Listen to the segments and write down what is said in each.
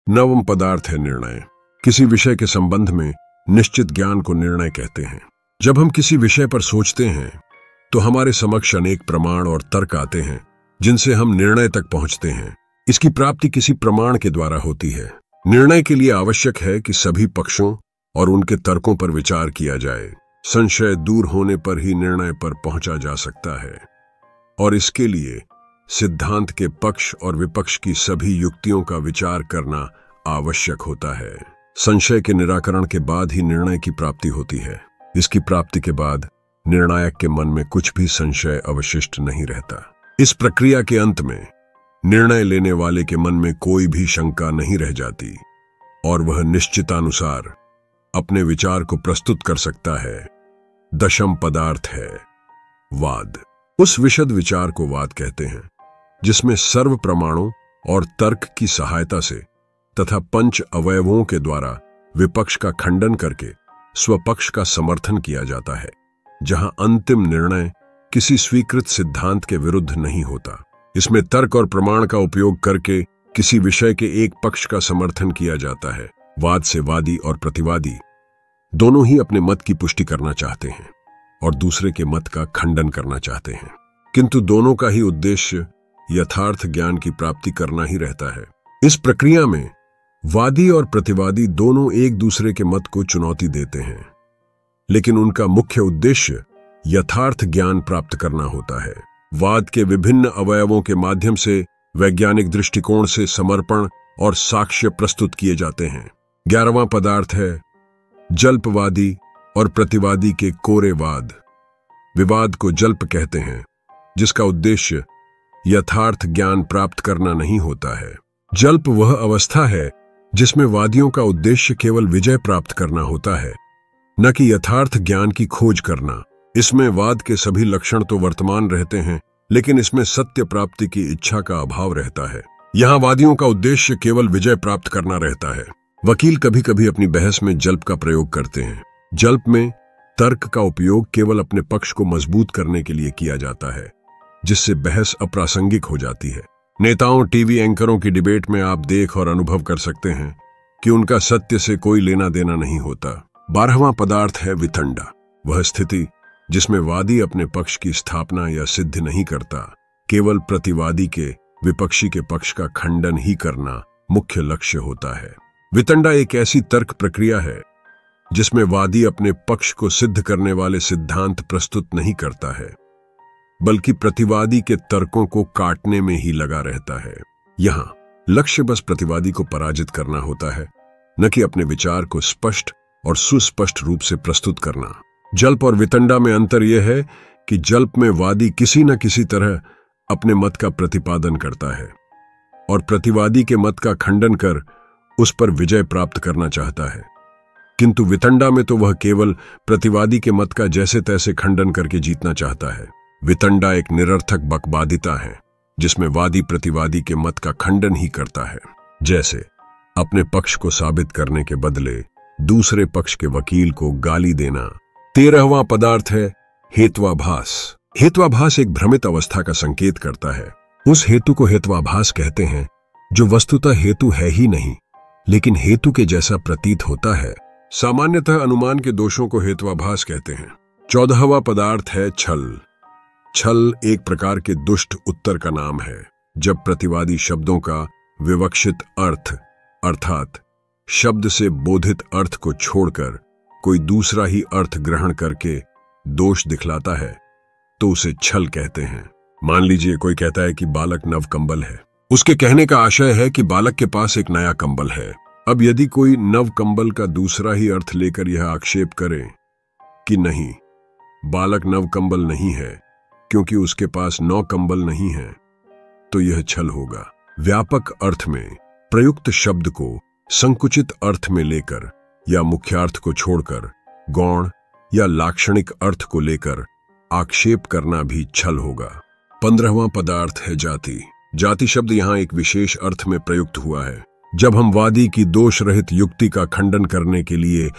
नवम पदार्थ है निर्णय। किसी विषय के संबंध में निश्चित ज्ञान को निर्णय कहते हैं। जब हम किसी विषय पर सोचते हैं तो हमारे समक्ष अनेक प्रमाण और तर्क आते हैं जिनसे हम निर्णय तक पहुंचते हैं। इसकी प्राप्ति किसी प्रमाण के द्वारा होती है। निर्णय के लिए आवश्यक है कि सभी पक्षों और उनके तर्कों पर विचार किया जाए। संशय दूर होने पर ही निर्णय पर पहुंचा जा सकता है और इसके लिए सिद्धांत के पक्ष और विपक्ष की सभी युक्तियों का विचार करना आवश्यक होता है। संशय के निराकरण के बाद ही निर्णय की प्राप्ति होती है। इसकी प्राप्ति के बाद निर्णायक के मन में कुछ भी संशय अवशिष्ट नहीं रहता। इस प्रक्रिया के अंत में निर्णय लेने वाले के मन में कोई भी शंका नहीं रह जाती और वह निश्चितानुसार अपने विचार को प्रस्तुत कर सकता है। दशम पदार्थ है वाद। उस विशद विचार को वाद कहते हैं जिसमें सर्व प्रमाणों और तर्क की सहायता से तथा पंच अवयवों के द्वारा विपक्ष का खंडन करके स्वपक्ष का समर्थन किया जाता है, जहां अंतिम निर्णय किसी स्वीकृत सिद्धांत के विरुद्ध नहीं होता। इसमें तर्क और प्रमाण का उपयोग करके किसी विषय के एक पक्ष का समर्थन किया जाता है। वाद से वादी और प्रतिवादी दोनों ही अपने मत की पुष्टि करना चाहते हैं और दूसरे के मत का खंडन करना चाहते हैं, किंतु दोनों का ही उद्देश्य यथार्थ ज्ञान की प्राप्ति करना ही रहता है। इस प्रक्रिया में वादी और प्रतिवादी दोनों एक दूसरे के मत को चुनौती देते हैं, लेकिन उनका मुख्य उद्देश्य यथार्थ ज्ञान प्राप्त करना होता है। वाद के विभिन्न अवयवों के माध्यम से वैज्ञानिक दृष्टिकोण से समर्पण और साक्ष्य प्रस्तुत किए जाते हैं। 11वां पदार्थ है जल्पवादी और प्रतिवादी के कोरे वाद। विवाद को जल्प कहते हैं, जिसका उद्देश्य यथार्थ ज्ञान प्राप्त करना नहीं होता है। जल्प वह अवस्था है जिसमें वादियों का उद्देश्य केवल विजय प्राप्त करना होता है, न कि यथार्थ ज्ञान की खोज करना। इसमें वाद के सभी लक्षण तो वर्तमान रहते हैं, लेकिन इसमें सत्य प्राप्ति की इच्छा का अभाव रहता है। यहाँ वादियों का उद्देश्य केवल विजय प्राप्त करना रहता है। वकील कभी कभी अपनी बहस में जल्प का प्रयोग करते हैं। जल्प में तर्क का उपयोग केवल अपने पक्ष को मजबूत करने के लिए किया जाता है, जिससे बहस अप्रासंगिक हो जाती है। नेताओं, टीवी एंकरों की डिबेट में आप देख और अनुभव कर सकते हैं कि उनका सत्य से कोई लेना देना नहीं होता। 12वां पदार्थ है वितंडा। वह स्थिति जिसमें वादी अपने पक्ष की स्थापना या सिद्ध नहीं करता, केवल प्रतिवादी के विपक्षी के पक्ष का खंडन ही करना मुख्य लक्ष्य होता है। वितंडा एक ऐसी तर्क प्रक्रिया है जिसमें वादी अपने पक्ष को सिद्ध करने वाले सिद्धांत प्रस्तुत नहीं करता है, बल्कि प्रतिवादी के तर्कों को काटने में ही लगा रहता है। यहां लक्ष्य बस प्रतिवादी को पराजित करना होता है, न कि अपने विचार को स्पष्ट और सुस्पष्ट रूप से प्रस्तुत करना। जल्प और वितंडा में अंतर यह है कि जल्प में वादी किसी न किसी तरह अपने मत का प्रतिपादन करता है और प्रतिवादी के मत का खंडन कर उस पर विजय प्राप्त करना चाहता है, किंतु वितंडा में तो वह केवल प्रतिवादी के मत का जैसे तैसे खंडन करके जीतना चाहता है। वितंडा एक निरर्थक बकवादिता है जिसमें वादी प्रतिवादी के मत का खंडन ही करता है, जैसे अपने पक्ष को साबित करने के बदले दूसरे पक्ष के वकील को गाली देना। 13वां पदार्थ है हेत्वाभास। हेत्वाभास एक भ्रमित अवस्था का संकेत करता है। उस हेतु को हेत्वाभास कहते हैं जो वस्तुतः हेतु है ही नहीं, लेकिन हेतु के जैसा प्रतीत होता है। सामान्यतः अनुमान के दोषों को हेत्वाभास कहते हैं। 14वां पदार्थ है छल। छल एक प्रकार के दुष्ट उत्तर का नाम है, जब प्रतिवादी शब्दों का विवक्षित अर्थ अर्थात शब्द से बोधित अर्थ को छोड़कर कोई दूसरा ही अर्थ ग्रहण करके दोष दिखलाता है, तो उसे छल कहते हैं। मान लीजिए कोई कहता है कि बालक नव कंबल है। उसके कहने का आशय है कि बालक के पास एक नया कंबल है। अब यदि कोई नव कंबल का दूसरा ही अर्थ लेकर यह आक्षेप करे कि नहीं, बालक नव कंबल नहीं है क्योंकि उसके पास 9 कंबल नहीं है, तो यह छल होगा। व्यापक अर्थ में प्रयुक्त शब्द को संकुचित अर्थ में लेकर या मुख्यार्थ को छोड़कर गौण या लाक्षणिक अर्थ को लेकर आक्षेप करना भी छल होगा। 15वां पदार्थ है जाति। जाति शब्द यहां एक विशेष अर्थ में प्रयुक्त हुआ है। जब हम वादी की दोष रहित युक्ति का खंडन करने के लिए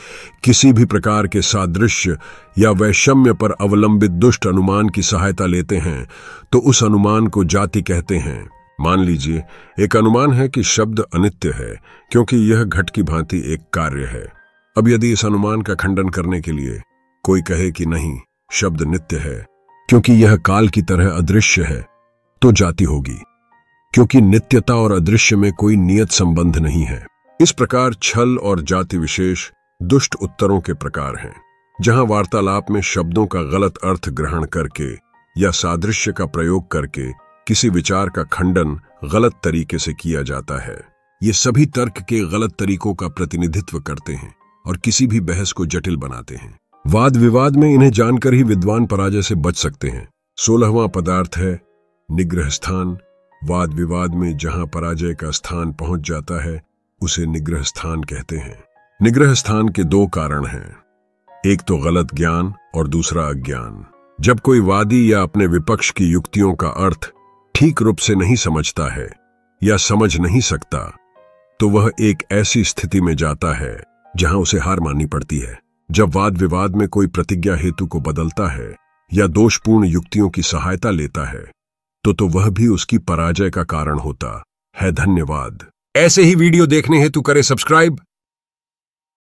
किसी भी प्रकार के सादृश्य या वैषम्य पर अवलंबित दुष्ट अनुमान की सहायता लेते हैं, तो उस अनुमान को जाति कहते हैं। मान लीजिए एक अनुमान है कि शब्द अनित्य है क्योंकि यह घट की भांति एक कार्य है। अब यदि इस अनुमान का खंडन करने के लिए कोई कहे कि नहीं, शब्द नित्य है क्योंकि यह काल की तरह अदृश्य है, तो जाति होगी, क्योंकि नित्यता और अदृश्य में कोई नियत संबंध नहीं है। इस प्रकार छल और जाति विशेष दुष्ट उत्तरों के प्रकार हैं, जहां वार्तालाप में शब्दों का गलत अर्थ ग्रहण करके या सादृश्य का प्रयोग करके किसी विचार का खंडन गलत तरीके से किया जाता है। ये सभी तर्क के गलत तरीकों का प्रतिनिधित्व करते हैं और किसी भी बहस को जटिल बनाते हैं। वाद विवाद में इन्हें जानकर ही विद्वान पराजय से बच सकते हैं। 16वां पदार्थ है निग्रह स्थान। वाद विवाद में जहां पराजय का स्थान पहुंच जाता है उसे निग्रह स्थान कहते हैं। निग्रह स्थान के दो कारण हैं, एक तो गलत ज्ञान और दूसरा अज्ञान। जब कोई वादी या अपने विपक्ष की युक्तियों का अर्थ ठीक रूप से नहीं समझता है या समझ नहीं सकता, तो वह एक ऐसी स्थिति में जाता है जहां उसे हार माननी पड़ती है। जब वाद विवाद में कोई प्रतिज्ञा हेतु को बदलता है या दोषपूर्ण युक्तियों की सहायता लेता है, तो वह भी उसकी पराजय का कारण होता है। धन्यवाद। ऐसे ही वीडियो देखने हेतु करें सब्सक्राइब।